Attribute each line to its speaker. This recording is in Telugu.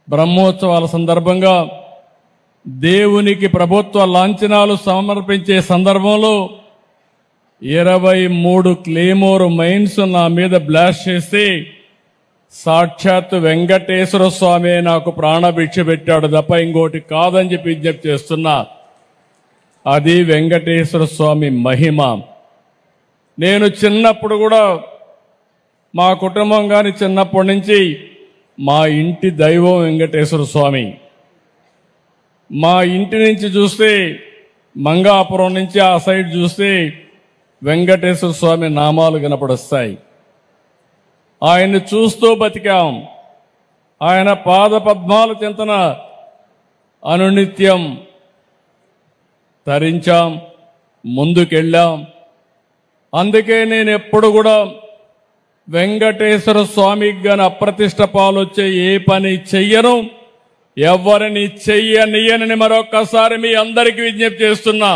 Speaker 1: బ్రహ్మోత్సవాల సందర్భంగా దేవునికి ప్రభుత్వ లాంఛనాలు సమర్పించే సందర్భంలో 23 క్లేమోర్ మైన్స్ నా మీద బ్లాస్ట్ చేసి సాక్షాత్ వెంకటేశ్వర స్వామి నాకు ప్రాణభిక్ష పెట్టాడు తప్ప ఇంకోటి కాదని చెప్పి విజ్ఞప్తి చేస్తున్నా. అది వెంకటేశ్వర స్వామి మహిమ. నేను చిన్నప్పుడు కూడా మా కుటుంబం కానీ చిన్నప్పటి నుంచి మా ఇంటి దైవం వెంకటేశ్వర స్వామి. మా ఇంటి నుంచి చూస్తే మంగాపురం నుంచి ఆ సైడ్ చూస్తే వెంకటేశ్వర స్వామి నామాలు కనపడొస్తాయి. ఆయన్ని చూస్తూ బతికాం. ఆయన పాద పద్మాల చింతన అనునిత్యం తరించాం, ముందుకెళ్ళాం. అందుకే నేను ఎప్పుడు కూడా వెంకటేశ్వర స్వామికి గాని అప్రతిష్ట పాలొచ్చే ఏ పని చెయ్యను, ఎవరిని చెయ్యనియనని మరొక్కసారి మీ అందరికీ విజ్ఞప్తి చేస్తున్నా.